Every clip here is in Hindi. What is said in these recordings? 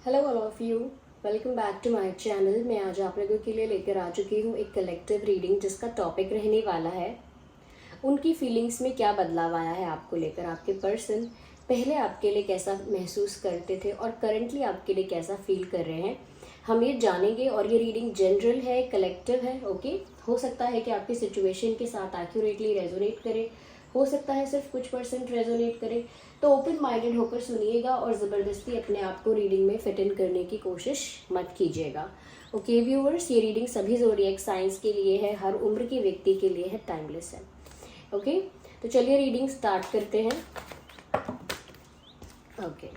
Hello all of you, welcome back to my channel. मैं आज आप लोगों के लिए लेकर आ चुकी हूँ एक कलेक्टिव रीडिंग जिसका टॉपिक रहने वाला है उनकी फीलिंग्स में क्या बदलाव आया है आपको लेकर। आपके पर्सन पहले आपके लिए कैसा महसूस करते थे और करंटली आपके लिए कैसा फील कर रहे हैं, हम ये जानेंगे। और ये रीडिंग जनरल है, कलेक्टिव है। ओके, हो सकता है कि आपकी सिचुएशन के साथ एक्यूरेटली रेजोनेट करे, हो सकता है सिर्फ कुछ परसेंट रेजोनेट करे। तो ओपन माइंडेड होकर सुनिएगा और ज़बरदस्ती अपने आप को रीडिंग में फिट इन करने की कोशिश मत कीजिएगा। ओके व्यूअर्स, ये रीडिंग सभी ज़ोडिएक साइंस के लिए है, हर उम्र के व्यक्ति के लिए है, टाइमलेस है। ओके, तो चलिए रीडिंग स्टार्ट करते हैं। ओके,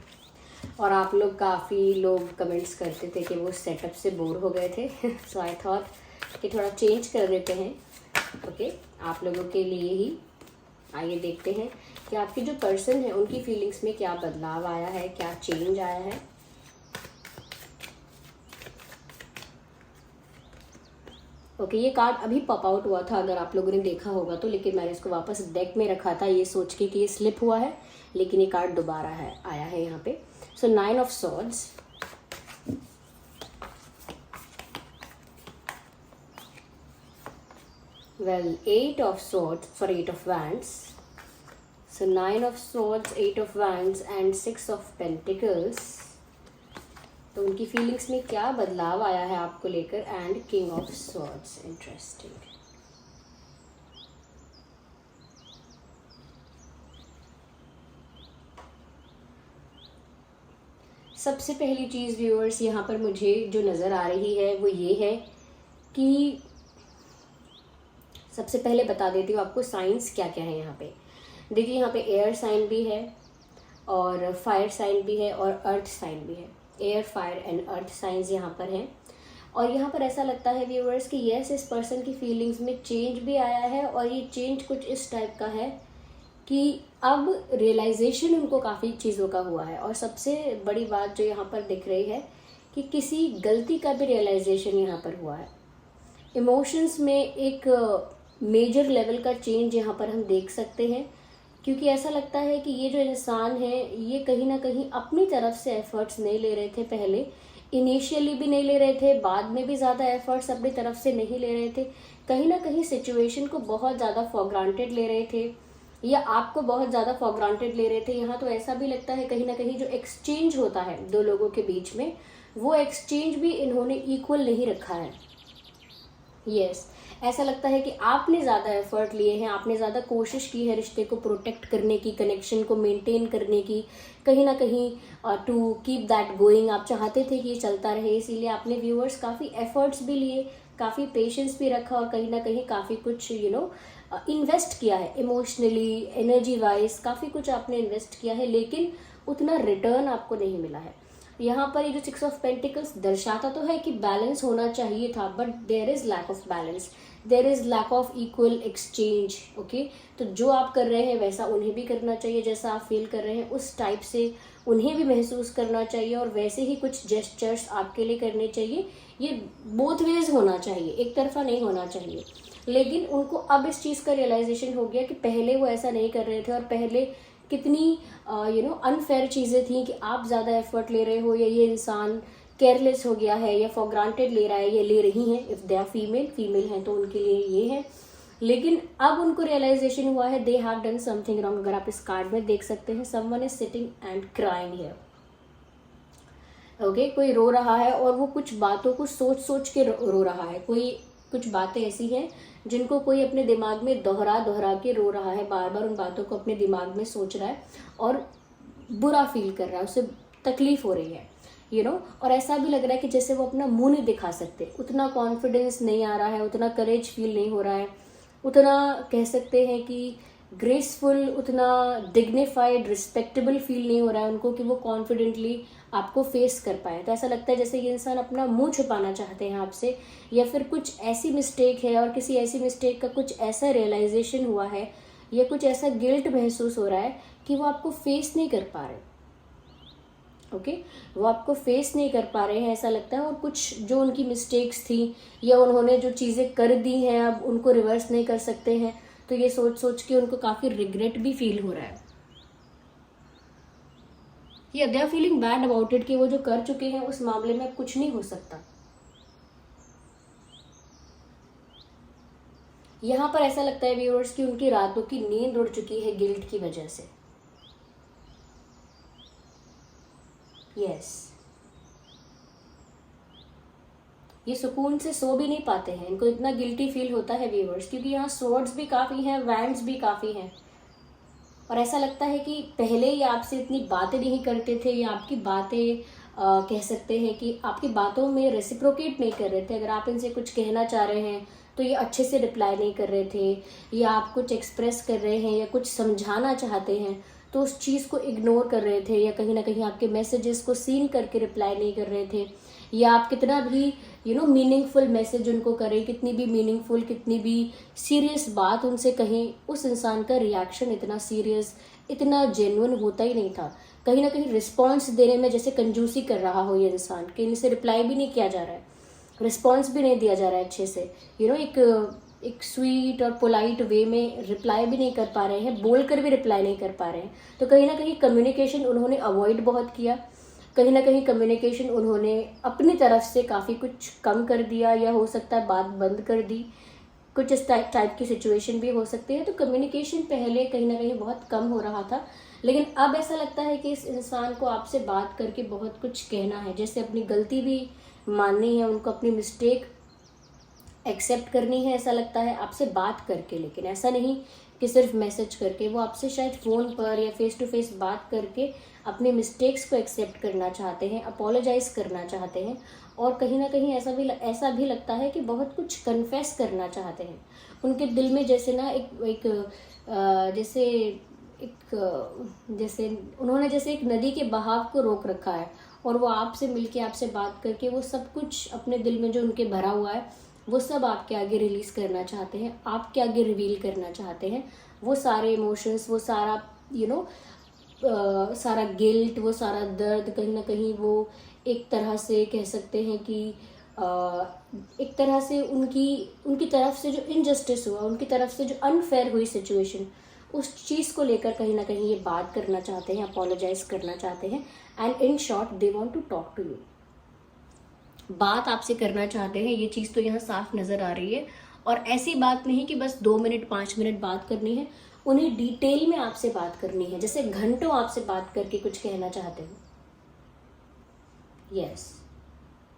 और आप लोग काफ़ी लोग कमेंट्स करते थे कि वो सेटअप से बोर हो गए थे सो आई थॉट कि थोड़ा चेंज कर देते हैं। ओके, आप लोगों के लिए ही। आइए देखते हैं कि आपके जो पर्सन है उनकी फीलिंग्स में क्या बदलाव आया है, क्या चेंज आया है। ओके, ये कार्ड अभी पॉप आउट हुआ था, अगर आप लोगों ने देखा होगा तो, लेकिन मैंने इसको वापस डेक में रखा था ये सोच के कि ये स्लिप हुआ है, लेकिन ये कार्ड दोबारा है आया है यहाँ पे। सो 9 of swords, well 8 of swords for 8 of wands, so 9 of swords, 8 of wands and 6 of pentacles। तो उनकी फीलिंग्स में क्या बदलाव आया है आपको लेकर, and king of swords. Interesting. सबसे पहली चीज़ व्यूअर्स यहाँ पर मुझे जो नज़र आ रही है वो ये है कि सबसे पहले बता देती हूँ आपको साइंस क्या क्या है यहाँ पे। देखिए यहाँ पे एयर साइन भी है और फायर साइन भी है और अर्थ साइन भी है। Air, fire and earth science यहाँ पर हैं। और यहाँ पर ऐसा लगता है व्यूअर्स कि यस, इस पर्सन की फीलिंग्स में चेंज भी आया है, और ये चेंज कुछ इस टाइप का है कि अब रियलाइजेशन उनको काफ़ी चीज़ों का हुआ है। और सबसे बड़ी बात जो यहाँ पर दिख रही है कि किसी गलती का भी रियलाइजेशन यहाँ पर हुआ है। इमोशंस में एक मेजर लेवल का चेंज यहाँ पर हम देख सकते हैं, क्योंकि ऐसा लगता है कि ये जो इंसान है ये कहीं ना कहीं अपनी तरफ से एफर्ट्स नहीं ले रहे थे। पहले इनिशियली भी नहीं ले रहे थे, बाद में भी ज़्यादा एफर्ट्स अपनी तरफ से नहीं ले रहे थे। कहीं ना कहीं सिचुएशन को बहुत ज़्यादा फॉर ग्रांटेड ले रहे थे, या आपको बहुत ज़्यादा फॉर ग्रांटेड ले रहे थे। यहाँ तो ऐसा भी लगता है कहीं ना कहीं जो एक्सचेंज होता है दो लोगों के बीच में, वो एक्सचेंज भी इन्होंने इक्वल नहीं रखा है। यस, ऐसा लगता है कि आपने ज़्यादा एफर्ट लिए हैं, आपने ज़्यादा कोशिश की है रिश्ते को प्रोटेक्ट करने की, कनेक्शन को मेंटेन करने की, कहीं ना कहीं टू कीप दैट गोइंग। आप चाहते थे कि ये चलता रहे, इसीलिए आपने व्यूअर्स काफ़ी एफर्ट्स भी लिए, काफ़ी पेशेंस भी रखा, और कहीं ना कहीं काफ़ी कुछ इन्वेस्ट किया है इमोशनली, एनर्जी वाइज, काफ़ी कुछ आपने इन्वेस्ट किया है, लेकिन उतना रिटर्न आपको नहीं मिला है। यहाँ पर ये जो 6 ऑफ पेंटिकल्स दर्शाता तो है कि बैलेंस होना चाहिए था, but there is lack of balance, there is lack of equal exchange. Okay, तो जो आप कर रहे हैं वैसा उन्हें भी करना चाहिए, जैसा आप फील कर रहे हैं उस टाइप से उन्हें भी महसूस करना चाहिए, और वैसे ही कुछ जेस्चर्स आपके लिए करने चाहिए। ये बोथ वेज होना चाहिए, एक तरफा नहीं होना चाहिए। लेकिन उनको अब इस चीज़ का रियलाइजेशन हो गया कि पहले वो ऐसा नहीं कर रहे थे, और पहले कितनी अनफेयर चीज़ें थी कि आप ज़्यादा एफर्ट ले रहे हो, या ये इंसान केयरलेस हो गया है, या फॉर ग्रांटेड ले रहा है, या ले रही हैं। इफ़ दे आर फीमेल हैं तो उनके लिए ये है। लेकिन अब उनको रियलाइजेशन हुआ है they have done something wrong. अगर आप इस कार्ड में देख सकते हैं, someone is sitting and crying here. Okay, कोई रो रहा है और वो कुछ बातों को सोच सोच के रो रहा है। कोई कुछ बातें ऐसी हैं जिनको कोई अपने दिमाग में दोहरा दोहरा के रो रहा है, बार बार उन बातों को अपने दिमाग में सोच रहा है और बुरा फील कर रहा है, उसे तकलीफ हो रही है और ऐसा भी लग रहा है कि जैसे वो अपना मुंह नहीं दिखा सकते, उतना कॉन्फिडेंस नहीं आ रहा है, उतना करेज फील नहीं हो रहा है, उतना कह सकते हैं कि ग्रेसफुल, उतना डिग्निफाइड, रिस्पेक्टेबल फील नहीं हो रहा है उनको कि वो कॉन्फिडेंटली आपको फेस कर पाए। तो ऐसा लगता है जैसे ये इंसान अपना मुंह छुपाना चाहते हैं आपसे, या फिर कुछ ऐसी मिस्टेक है और किसी ऐसी मिस्टेक का कुछ ऐसा रियलाइजेशन हुआ है, या कुछ ऐसा गिल्ट महसूस हो रहा है कि वो आपको फेस नहीं कर पा रहे। ओके, वो आपको फेस नहीं कर पा रहे हैं ऐसा लगता है, और कुछ जो उनकी मिस्टेक्स थी या उन्होंने जो चीज़ें कर दी हैं अब उनको रिवर्स नहीं कर सकते हैं, तो ये सोच सोच के उनको काफ़ी रिग्रेट भी फील हो रहा है। या they are feeling bad about it कि वो जो कर चुके हैं उस मामले में अब कुछ नहीं हो सकता। यहाँ पर ऐसा लगता है व्यूअर्स कि उनकी रातों की नींद उड़ चुकी है गिल्ट की वजह से। यस, ये सुकून से सो भी नहीं पाते हैं, इनको इतना गिल्टी फील होता है व्यूअर्स, क्योंकि यहाँ स्वॉर्ड्स भी काफ़ी हैं, वैंड्स भी काफ़ी हैं। और ऐसा लगता है कि पहले ही आपसे इतनी बातें नहीं करते थे, या आपकी बातें कह सकते हैं कि आपकी बातों में रेसिप्रोकेट नहीं कर रहे थे। अगर आप इनसे कुछ कहना चाह रहे हैं तो ये अच्छे से रिप्लाई नहीं कर रहे थे, या आप कुछ एक्सप्रेस कर रहे हैं या कुछ समझाना चाहते हैं तो उस चीज़ को इग्नोर कर रहे थे, या कहीं ना कहीं आपके मैसेजेस को सीन करके रिप्लाई नहीं कर रहे थे, या आप कितना भी मीनिंगफुल मैसेज उनको करें, कितनी भी मीनिंगफुल, कितनी भी सीरियस बात उनसे कहें, उस इंसान का रिएक्शन इतना सीरियस, इतना जेन्युइन होता ही नहीं था। कहीं ना कहीं रिस्पॉन्स देने में जैसे कंजूसी कर रहा हो ये इंसान, कि इनसे रिप्लाई भी नहीं किया जा रहा है, रिस्पॉन्स भी नहीं दिया जा रहा है अच्छे से, एक स्वीट और पोलाइट वे में रिप्लाई भी नहीं कर पा रहे हैं, बोलकर भी रिप्लाई नहीं कर पा रहे हैं। तो कहीं ना कहीं कम्युनिकेशन उन्होंने अवॉइड बहुत किया, कहीं ना कहीं कम्युनिकेशन उन्होंने अपनी तरफ से काफ़ी कुछ कम कर दिया, या हो सकता है बात बंद कर दी, कुछ इस टाइप की सिचुएशन भी हो सकती है। तो कम्युनिकेशन पहले कहीं ना कहीं बहुत कम हो रहा था, लेकिन अब ऐसा लगता है कि इस इंसान को आपसे बात करके बहुत कुछ कहना है, जैसे अपनी गलती भी माननी है, उनको अपनी मिस्टेक एक्सेप्ट करनी है, ऐसा लगता है आपसे बात करके। लेकिन ऐसा नहीं कि सिर्फ मैसेज करके, वो आपसे शायद फ़ोन पर या फेस टू फेस बात करके अपने मिस्टेक्स को एक्सेप्ट करना चाहते हैं, अपोलोजाइज करना चाहते हैं, और कहीं ना कहीं ऐसा भी लगता है कि बहुत कुछ कन्फेस करना चाहते हैं। उनके दिल में जैसे ना जैसे उन्होंने जैसे एक नदी के बहाव को रोक रखा है, और वो आपसे मिलके, आपसे बात करके वो सब कुछ अपने दिल में जो उनके भरा हुआ है वो सब आपके आगे रिलीज करना चाहते हैं, आपके आगे रिवील करना चाहते हैं। वो सारे इमोशंस, वो सारा सारा गिल्ट, वो सारा दर्द, कहीं ना कहीं वो एक तरह से कह सकते हैं कि एक तरह से उनकी तरफ से जो इनजस्टिस हुआ, उनकी तरफ से जो अनफेयर हुई सिचुएशन, उस चीज़ को लेकर कहीं ना कहीं ये बात करना चाहते हैं, अपोलोजाइज करना चाहते हैं, and in short they want to talk to you. बात आपसे करना चाहते हैं, ये चीज़ तो यहाँ साफ नज़र आ रही है। और ऐसी बात नहीं कि बस 2 मिनट 5 मिनट बात करनी है, उन्हें डिटेल में आपसे बात करनी है, जैसे घंटों आपसे बात करके कुछ कहना चाहते हो। यस,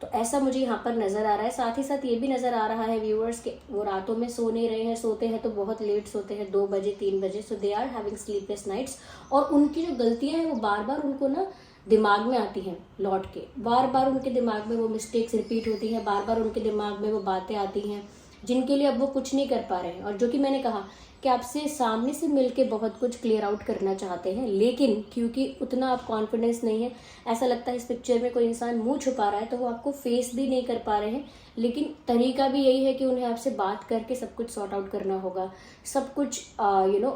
तो ऐसा मुझे यहाँ पर नज़र आ रहा है। साथ ही साथ ये भी नज़र आ रहा है व्यूअर्स के वो रातों में सो नहीं रहे हैं, सोते हैं तो बहुत लेट सोते हैं, 2 बजे 3 बजे, so they are having sleepless nights. और उनकी जो गलतियाँ हैं वो बार बार उनको ना दिमाग में आती हैं, लौट के बार बार उनके दिमाग में वो मिस्टेक्स रिपीट होती हैं, बार बार उनके दिमाग में वो बातें आती हैं जिनके लिए अब वो कुछ नहीं कर पा रहे हैं। और जो कि मैंने कहा कि आपसे सामने से मिलके बहुत कुछ क्लियर आउट करना चाहते हैं, लेकिन क्योंकि उतना आप कॉन्फिडेंस नहीं है, ऐसा लगता है इस पिक्चर में कोई इंसान मुंह छुपा रहा है, तो वो आपको फेस भी नहीं कर पा रहे हैं। लेकिन तरीका भी यही है कि उन्हें आपसे बात करके सब कुछ सॉर्ट आउट करना होगा, सब कुछ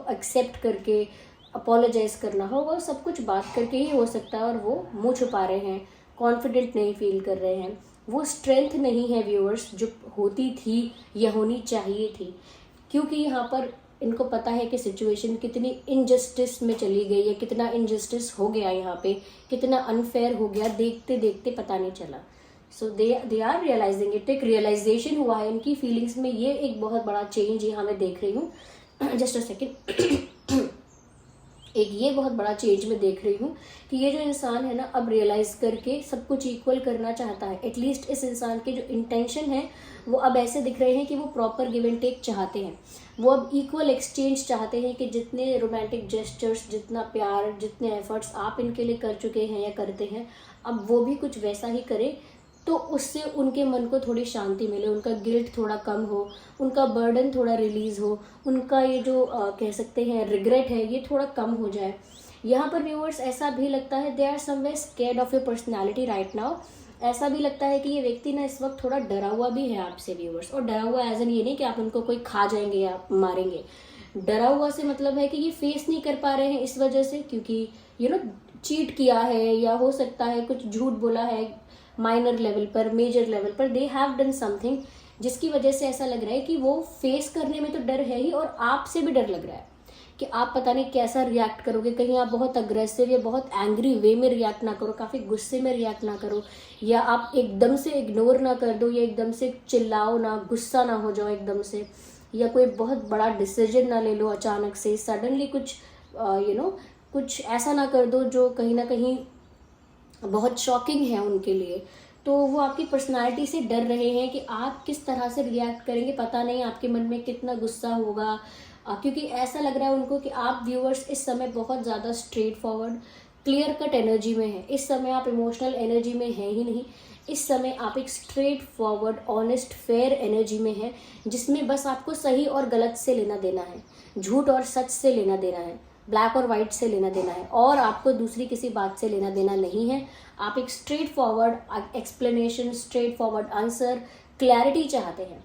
एक्सेप्ट करके अपोलोजाइज करना होगा, सब कुछ बात करके ही हो सकता है। और वो मुंह छुपा रहे हैं, कॉन्फिडेंट नहीं फील कर रहे हैं, वो स्ट्रेंथ नहीं है व्यूअर्स जो होती थी या होनी चाहिए थी, क्योंकि यहाँ पर इनको पता है कि सिचुएशन कितनी इनजस्टिस में चली गई है, कितना इनजस्टिस हो गया यहाँ पे, कितना अनफेयर हो गया, देखते देखते पता नहीं चला। सो दे आर रियलाइजिंग इट, एक रियलाइजेशन हुआ है इनकी फीलिंग्स में। ये एक बहुत बड़ा चेंज यहाँ मैं देख रही हूँ। Just a second. एक ये बहुत बड़ा चेंज मैं देख रही हूँ कि ये जो इंसान है ना, अब रियलाइज करके सब कुछ इक्वल करना चाहता है। एटलीस्ट इस इंसान के जो इंटेंशन है वो अब ऐसे दिख रहे हैं कि वो प्रॉपर गिव एंड टेक चाहते हैं, वो अब इक्वल एक्सचेंज चाहते हैं कि जितने रोमांटिक जेस्चर्स, जितना प्यार, जितने एफर्ट्स आप इनके लिए कर चुके हैं या करते हैं, अब वो भी कुछ वैसा ही करें, तो उससे उनके मन को थोड़ी शांति मिले, उनका गिल्ट थोड़ा कम हो, उनका बर्डन थोड़ा रिलीज हो, उनका ये जो कह सकते हैं रिग्रेट है ये थोड़ा कम हो जाए। यहाँ पर व्यूअर्स ऐसा भी लगता है they are somewhere scared of your personality right now. ऐसा भी लगता है कि ये व्यक्ति ना इस वक्त थोड़ा डरा हुआ भी है आपसे व्यूअर्स। और डरा हुआ एज एन ये नहीं कि आप उनको कोई खा जाएंगे या मारेंगे, डरा हुआ से मतलब है कि ये फेस नहीं कर पा रहे हैं इस वजह से, क्योंकि चीट किया है, या हो सकता है कुछ झूठ बोला है माइनर लेवल पर, मेजर लेवल पर, दे हैव डन समथिंग जिसकी वजह से ऐसा लग रहा है कि वो फेस करने में तो डर है ही, और आपसे भी डर लग रहा है कि आप पता नहीं कैसा रिएक्ट करोगे। कहीं आप बहुत अग्रेसिव या बहुत एंग्री वे में रिएक्ट ना करो, काफ़ी गुस्से में रिएक्ट ना करो, या आप एकदम से इग्नोर ना कर दो, या एकदम से चिल्लाओ ना, गुस्सा ना हो जाओ एकदम से, या कोई बहुत बड़ा डिसीजन ना ले लो अचानक से, सडनली कुछ कुछ ऐसा ना कर दो जो कहीं ना कहीं बहुत शॉकिंग है उनके लिए। तो वो आपकी पर्सनालिटी से डर रहे हैं कि आप किस तरह से रिएक्ट करेंगे, पता नहीं आपके मन में कितना गुस्सा होगा। क्योंकि ऐसा लग रहा है उनको कि आप व्यूअर्स इस समय बहुत ज़्यादा straight forward, clear cut energy में है। इस समय आप इमोशनल एनर्जी में हैं ही नहीं, इस समय आप एक straight forward, honest, fair energy में है, जिसमें बस आपको सही और गलत से लेना देना है, झूठ और सच से लेना देना है, ब्लैक और वाइट से लेना देना है, और आपको दूसरी किसी बात से लेना देना नहीं है। आप एक straight forward explanation, straight forward answer, clarity चाहते हैं,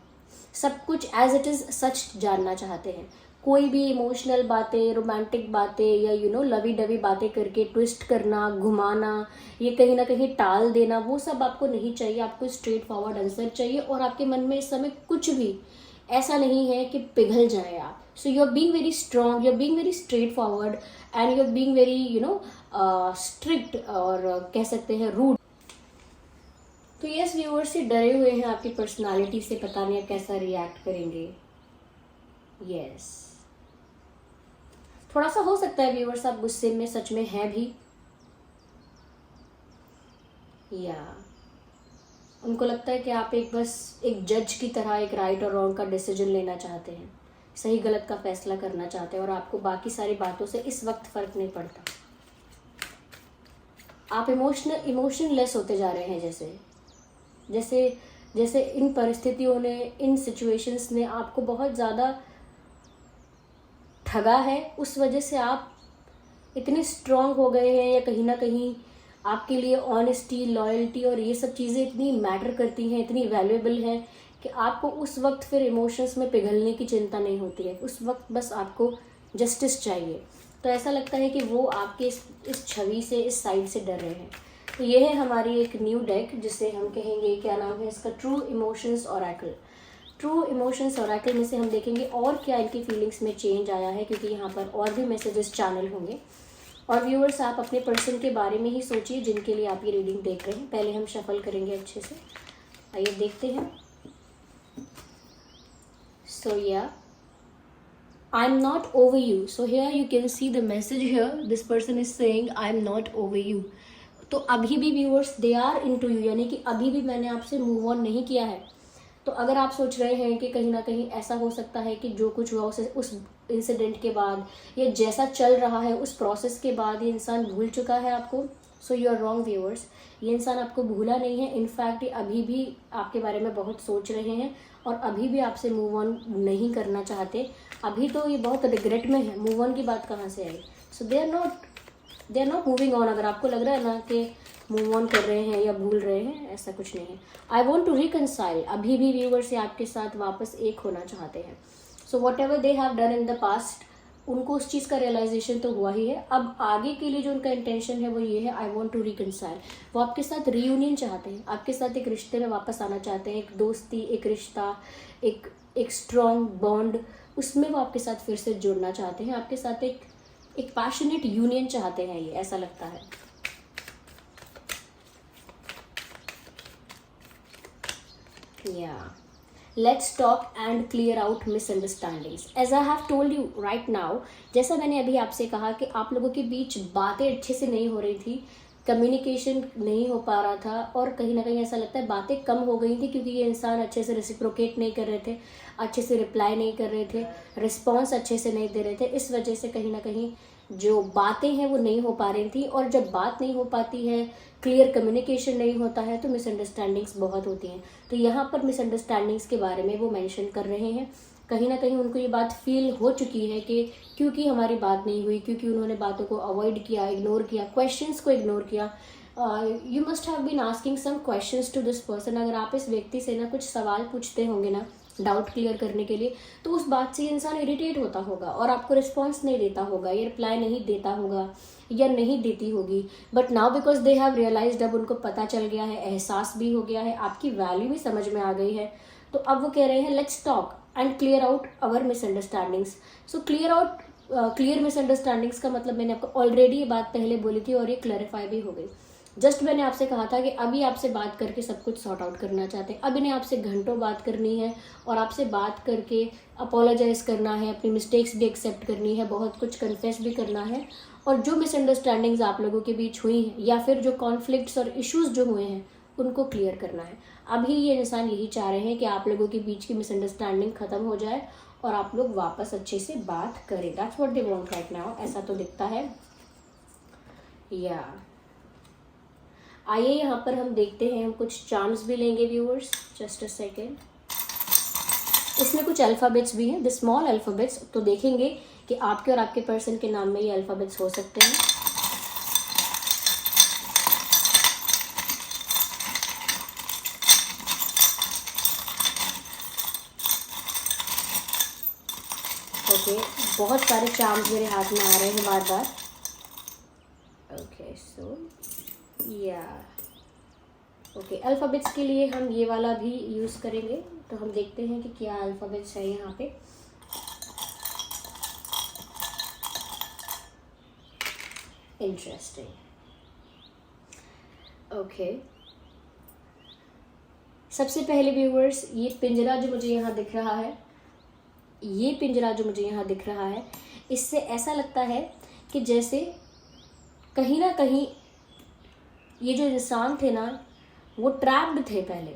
सब कुछ एज इट इज़ सच जानना चाहते हैं। कोई भी इमोशनल बातें, रोमांटिक बातें या लवी डवी बातें करके ट्विस्ट करना, घुमाना, ये कहीं ना कहीं टाल देना, वो सब आपको नहीं चाहिए। आपको स्ट्रेट फॉरवर्ड आंसर चाहिए, और आपके मन में इस समय कुछ भी ऐसा नहीं है कि पिघल जाए आप। So you are being very strong, you are being very straightforward, and you are being very strict, और कह सकते हैं रूड। तो यस, व्यूअर्स से डरे हुए हैं आपकी पर्सनालिटी से, पता नहीं आप कैसा रिएक्ट करेंगे। यस, थोड़ा सा हो सकता है व्यूअर्स आप गुस्से में सच में है भी, या उनको लगता है कि आप बस एक जज की तरह एक राइट और रॉन्ग का डिसीजन लेना चाहते हैं, सही गलत का फैसला करना चाहते हैं, और आपको बाकी सारी बातों से इस वक्त फर्क नहीं पड़ता। आप इमोशनलेस होते जा रहे हैं, जैसे जैसे इन परिस्थितियों ने, इन सिचुएशंस ने आपको बहुत ज़्यादा ठगा है, उस वजह से आप इतने स्ट्रांग हो गए हैं, या कहीं ना कहीं आपके लिए ऑनेस्टी, लॉयल्टी और ये सब चीज़ें इतनी मैटर करती हैं, इतनी वैल्यूएबल हैं कि आपको उस वक्त फिर इमोशंस में पिघलने की चिंता नहीं होती है। उस वक्त बस आपको जस्टिस चाहिए। तो ऐसा लगता है कि वो आपके इस छवि से, इस साइड से डर रहे हैं। तो ये है हमारी एक न्यू डेक, जिसे हम कहेंगे, क्या नाम है इसका, true emotions oracle. True emotions oracle में से हम देखेंगे और क्या इनकी फीलिंग्स में चेंज आया है, क्योंकि यहाँ पर और भी मैसेजेस चैनल होंगे। और व्यूअर्स, आप अपने पर्सन के बारे में ही सोचिए जिनके लिए आप ये रीडिंग देख रहे हैं। पहले हम शफल करेंगे अच्छे से, आइए देखते हैं। So yeah, I am not over you. So here you can see the message here, this person is saying I am not over you. तो अभी भी viewers they are into you, यानी कि अभी भी मैंने आपसे मूव ऑन नहीं किया है। तो अगर आप सोच रहे हैं कि कहीं ना कहीं ऐसा हो सकता है कि जो कुछ हुआ उस इंसिडेंट के बाद, या जैसा चल रहा है उस प्रोसेस के बाद ये इंसान भूल चुका है आपको, so you are wrong viewers. ये इंसान आपको भूला नहीं है, इनफैक्ट ये अभी भी आपके बारे में बहुत सोच रहे हैं, और अभी भी आपसे मूव ऑन नहीं करना चाहते। अभी तो ये बहुत रिग्रेट में है, मूव ऑन की बात कहाँ से आई। So they are not moving on. अगर आपको लग रहा है ना कि मूव ऑन कर रहे हैं या भूल रहे हैं, ऐसा कुछ नहीं है। आई वॉन्ट टू रिकनसाइल, अभी भी व्यूअर्स से आपके साथ वापस एक होना चाहते हैं। So what ever they have done in the past, उनको उस चीज़ का रियलाइजेशन तो हुआ ही है। अब आगे के लिए जो उनका इंटेंशन है वो ये है, आई वॉन्ट टू रिकनसाइल। वो आपके साथ रीयूनियन चाहते हैं, आपके साथ एक रिश्ते में वापस आना चाहते हैं, एक दोस्ती, एक रिश्ता, एक स्ट्रॉन्ग बॉन्ड, उसमें वो आपके साथ फिर से जुड़ना चाहते हैं। आपके साथ एक पैशनेट यूनियन चाहते हैं, ये ऐसा लगता है। Yeah, let's talk and clear out misunderstandings. As I have told you right now, जैसा मैंने अभी आपसे कहा कि आप लोगों के बीच बातें अच्छे से नहीं हो रही थी, कम्युनिकेशन नहीं हो पा रहा था, और कहीं ना कहीं ऐसा लगता है बातें कम हो गई थी, क्योंकि ये इंसान अच्छे से रेसिप्रोकेट नहीं कर रहे थे, अच्छे से रिप्लाई नहीं कर रहे थे, रिस्पॉन्स अच्छे से नहीं दे रहे थे। इस वजह से कहीं ना कहीं जो बातें हैं वो नहीं हो पा रही थी, और जब बात नहीं हो पाती है, क्लियर कम्युनिकेशन नहीं होता है, तो मिसअंडरस्टैंडिंग्स बहुत होती हैं। तो यहाँ पर मिसअंडरस्टैंडिंग्स के बारे में वो मेंशन कर रहे हैं। कहीं ना कहीं उनको ये बात फील हो चुकी है कि क्योंकि हमारी बात नहीं हुई, क्योंकि उन्होंने बातों को अवॉइड किया, इग्नोर किया, क्वेश्चंस को इग्नोर किया। You must have been asking some questions to this person. अगर आप इस व्यक्ति से ना कुछ सवाल पूछते होंगे ना, डाउट क्लियर करने के लिए, तो उस बात से इंसान इरिटेट होता होगा और आपको रिस्पॉन्स नहीं देता होगा, या रिप्लाई नहीं देता होगा, या नहीं देती होगी। But now because they have realized, अब उनको पता चल गया है, एहसास भी हो गया है, आपकी वैल्यू भी समझ में आ गई है, तो अब वो कह रहे हैं let's talk and clear out our misunderstandings. So clear out clear misunderstandings का मतलब मैंने आपको ऑलरेडी ये बात पहले बोली थी और ये क्लैरिफाई भी हो गई। जस्ट मैंने आपसे कहा था कि अभी आपसे बात करके सब कुछ सॉर्ट आउट करना चाहते हैं, अभी ने आपसे घंटों बात करनी है और आपसे बात करके अपोलोजाइज करना है, अपनी मिस्टेक्स भी एक्सेप्ट करनी है, बहुत कुछ कन्फेस भी करना है, और जो मिसअंडरस्टैंडिंग्स आप लोगों के बीच हुई हैं या फिर जो कॉन्फ्लिक्ट्स और इश्यूज जो हुए हैं उनको क्लियर करना है। अभी ये इंसान यही चाह रहे हैं कि आप लोगों के बीच की मिसअंडरस्टैंडिंग खत्म हो जाए और आप लोग वापस अच्छे से बात करें। That's what they want right now, ऐसा तो दिखता है। या आइए यहाँ पर हम देखते हैं, हम कुछ चार्म्स भी लेंगे व्यूअर्स, जस्ट अ सेकेंड। इसमें कुछ अल्फ़ाबेट्स भी हैं, द स्मॉल अल्फ़ाबेट्स, तो देखेंगे कि आपके और आपके पर्सन के नाम में ये अल्फ़ाबेट्स हो सकते हैं। ओके, बहुत सारे चार्म्स मेरे हाथ में आ रहे हैं बार बार। ओके, सो या ओके, अल्फ़ाबेट्स के लिए हम ये वाला भी यूज़ करेंगे। तो हम देखते हैं कि क्या अल्फ़ाबेट्स है यहाँ पे। इंटरेस्टिंग। ओके, सबसे पहले व्यूअर्स, ये पिंजरा जो मुझे यहाँ दिख रहा है, ये पिंजरा जो मुझे यहाँ दिख रहा है, इससे ऐसा लगता है कि जैसे कहीं ना कहीं ये जो इंसान थे ना, वो ट्रैप्ड थे पहले।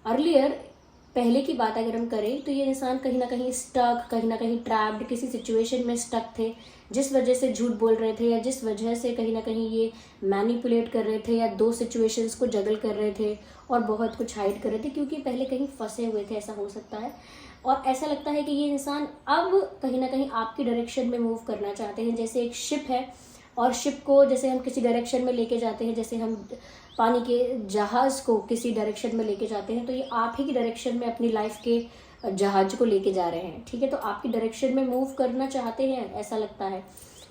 अर्लियर, पहले की बात अगर हम करें तो ये इंसान कहीं ना कहीं स्टक, कहीं ना कहीं ट्रैप्ड, किसी सिचुएशन में स्टक थे, जिस वजह से झूठ बोल रहे थे या जिस वजह से कहीं ना कहीं ये मैनिपुलेट कर रहे थे या दो सिचुएशंस को जगल कर रहे थे और बहुत कुछ हाइड कर रहे थे, क्योंकि पहले कहीं फंसे हुए थे, ऐसा हो सकता है। और ऐसा लगता है कि ये इंसान अब कहीं ना कहीं आपकी डायरेक्शन में मूव करना चाहते हैं। जैसे एक शिप है और शिप को जैसे हम किसी डायरेक्शन में लेके जाते हैं, जैसे हम पानी के जहाज़ को किसी डायरेक्शन में लेके जाते हैं, तो ये आप ही की डायरेक्शन में अपनी लाइफ के जहाज को लेके जा रहे हैं। ठीक है, तो आपकी डायरेक्शन में मूव करना चाहते हैं, ऐसा लगता है।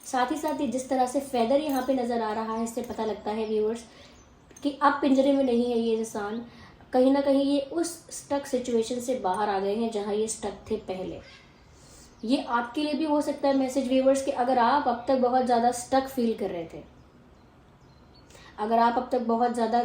साथ ही जिस तरह से फेदर यहाँ पे नज़र आ रहा है, इससे पता लगता है व्यूअर्स कि अब पिंजरे में नहीं है ये इंसान, कहीं ना कहीं ये उस स्टक सिचुएशन से बाहर आ गए हैं जहाँ ये स्टक थे पहले। ये आपके लिए भी हो सकता है मैसेज व्यूअर्स कि अगर आप अब तक बहुत ज़्यादा स्टक फील कर रहे थे, अगर आप अब तक बहुत ज़्यादा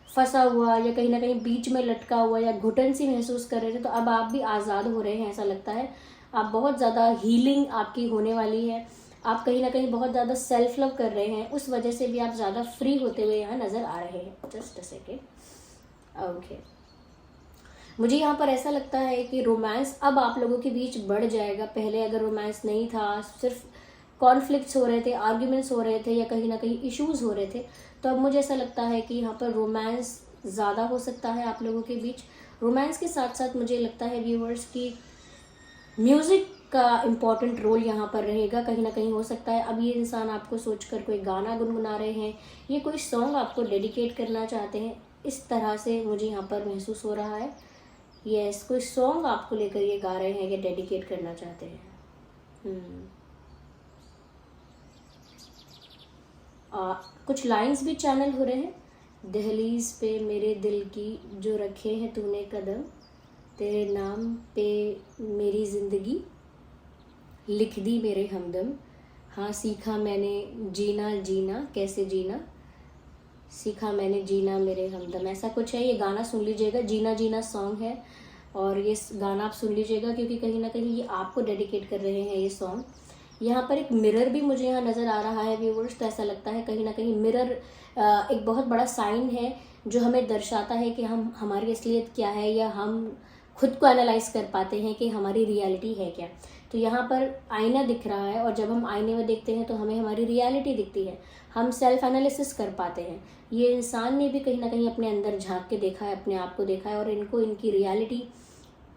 फंसा हुआ या कहीं ना कहीं बीच में लटका हुआ या घुटन सी महसूस कर रहे थे, तो अब आप भी आज़ाद हो रहे हैं, ऐसा लगता है। आप बहुत ज़्यादा हीलिंग आपकी होने वाली है, आप कहीं ना कहीं बहुत ज़्यादा सेल्फ लव कर रहे हैं, उस वजह से भी आप ज़्यादा फ्री होते हुए यहाँ नज़र आ रहे हैं। Just a second. ओके, मुझे यहाँ पर ऐसा लगता है कि रोमांस अब आप लोगों के बीच बढ़ जाएगा। पहले अगर रोमांस नहीं था, सिर्फ कॉन्फ्लिक्ट्स हो रहे थे, आर्ग्यूमेंट्स हो रहे थे या कहीं ना कहीं इश्यूज हो रहे थे, तो अब मुझे ऐसा लगता है कि यहाँ पर रोमांस ज़्यादा हो सकता है आप लोगों के बीच। रोमांस के साथ साथ मुझे लगता है व्यूअर्स की म्यूज़िक का इम्पॉर्टेंट रोल यहाँ पर रहेगा। कहीं ना कहीं हो सकता है अब ये इंसान आपको सोचकर कोई गाना गुनगुना रहे हैं, ये कोई सॉन्ग आपको डेडिकेट करना चाहते हैं, इस तरह से मुझे यहाँ पर महसूस हो रहा है। यस, कोई सॉन्ग आपको लेकर ये गा रहे हैं या डेडिकेट करना चाहते हैं। कुछ लाइंस भी चैनल हो रहे हैं। दहलीज पे मेरे दिल की जो रखे हैं तूने कदम, तेरे नाम पे मेरी ज़िंदगी लिख दी मेरे हमदम, हाँ सीखा मैंने जीना जीना कैसे जीना, सीखा मैंने जीना मेरे हमदम, ऐसा कुछ है। ये गाना सुन लीजिएगा, जीना जीना सॉन्ग है और ये गाना आप सुन लीजिएगा क्योंकि कहीं ना कहीं ये आपको डेडिकेट कर रहे हैं ये सॉन्ग। यहाँ पर एक मिरर भी मुझे यहाँ नज़र आ रहा है व्यूअर्स, तो ऐसा लगता है कहीं ना कहीं मिरर एक बहुत बड़ा साइन है जो हमें दर्शाता है कि हम हमारी असलियत क्या है या हम खुद को एनालाइज कर पाते हैं कि हमारी रियलिटी है क्या। तो यहाँ पर आईना दिख रहा है और जब हम आईने में देखते हैं तो हमें हमारी रियलिटी दिखती है, हम सेल्फ एनालिसिस कर पाते हैं। ये इंसान ने भी कहीं ना कहीं अपने अंदर झांक के देखा है, अपने आप को देखा है और इनको इनकी रियलिटी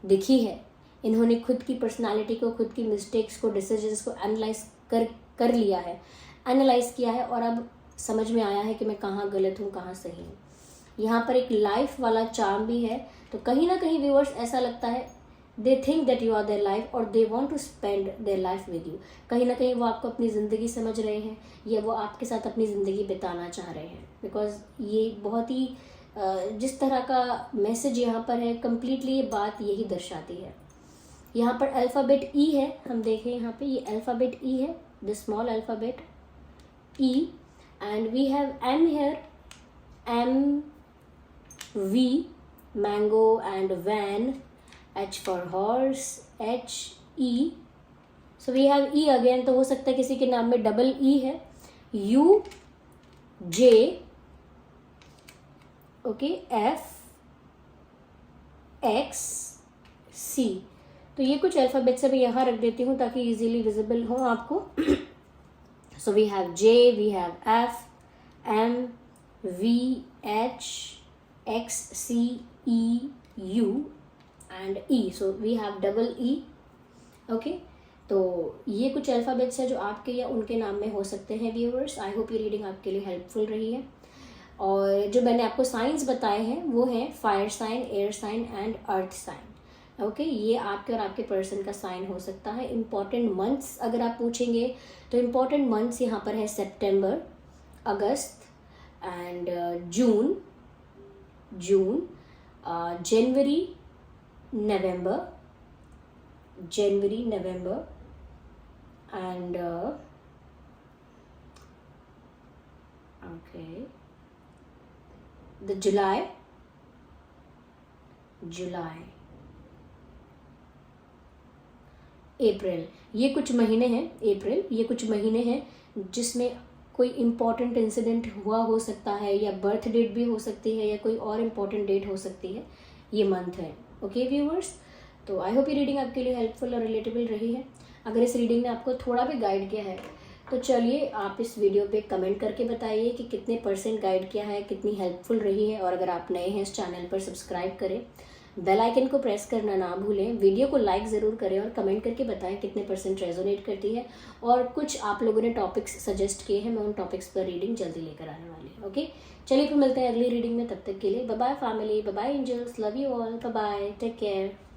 दिखी है। इन्होंने खुद की पर्सनालिटी को, खुद की मिस्टेक्स को, डिसीजंस को एनालाइज कर लिया है, एनालाइज किया है और अब समझ में आया है कि मैं कहाँ गलत हूँ, कहाँ सही हूँ। यहाँ पर एक लाइफ वाला चार्म भी है, तो कहीं ना कहीं व्यूअर्स ऐसा लगता है they think that you are their life और they want to spend their life with you. कहीं ना कहीं वो आपको अपनी ज़िंदगी समझ रहे हैं या वो आपके साथ अपनी ज़िंदगी बिताना चाह रहे हैं। बिकॉज ये बहुत ही जिस तरह का मैसेज यहाँ पर है, कम्प्लीटली ये बात यही दर्शाती है। यहाँ पर अल्फ़ाबेट ई है, हम देखें यहाँ पे ये अल्फ़ाबेट ई है, the small alphabet e, and we have m here, m, v, mango and van, h for horse, h, e, so we have e again, तो हो सकता है किसी के नाम में डबल ई है, U, J, okay, F, X, C. तो ये कुछ अल्फ़ाबेट्स मैं यहाँ रख देती हूँ ताकि इजीली विजिबल हो आपको। So we have j, we have f, m, v, h, x, c, e, u and e, so we have double e, okay. तो ये कुछ अल्फ़ाबेट्स है जो आपके या उनके नाम में हो सकते हैं व्यूअर्स। आई होप ये रीडिंग आपके लिए हेल्पफुल रही है। और जो मैंने आपको साइंस बताए हैं वो हैं fire sign, air sign and earth sign, okay. ये आपके और आपके पर्सन का साइन हो सकता है। इम्पॉर्टेंट मंथ्स अगर आप पूछेंगे तो इम्पॉर्टेंट मंथ्स यहाँ पर है सितंबर, अगस्त एंड जून, जनवरी, नवंबर एंड ओके द जुलाई, अप्रैल। ये कुछ महीने हैं जिसमें कोई इम्पॉर्टेंट इंसिडेंट हुआ हो सकता है, या बर्थ डेट भी हो सकती है, या कोई और इम्पॉर्टेंट डेट हो सकती है, ये मंथ है, ओके व्यूअर्स। तो आई होप ये रीडिंग आपके लिए हेल्पफुल और रिलेटेबल रही है। अगर इस रीडिंग ने आपको थोड़ा भी गाइड किया है तो चलिए आप इस वीडियो पे कमेंट करके बताइए कि कितने % गाइड किया है, कितनी हेल्पफुल रही है। और अगर आप नए हैं इस चैनल पर, सब्सक्राइब करें, बेल आइकन को प्रेस करना ना भूलें, वीडियो को लाइक ज़रूर करें और कमेंट करके बताएं कितने % रेजोनेट करती है। और कुछ आप लोगों ने टॉपिक्स सजेस्ट किए हैं, मैं उन टॉपिक्स पर रीडिंग जल्दी लेकर आने वाली है, ओके। चलिए फिर मिलते हैं अगली रीडिंग में, तब तक के लिए bye bye family, bye bye angels, love you all, bye bye, take care.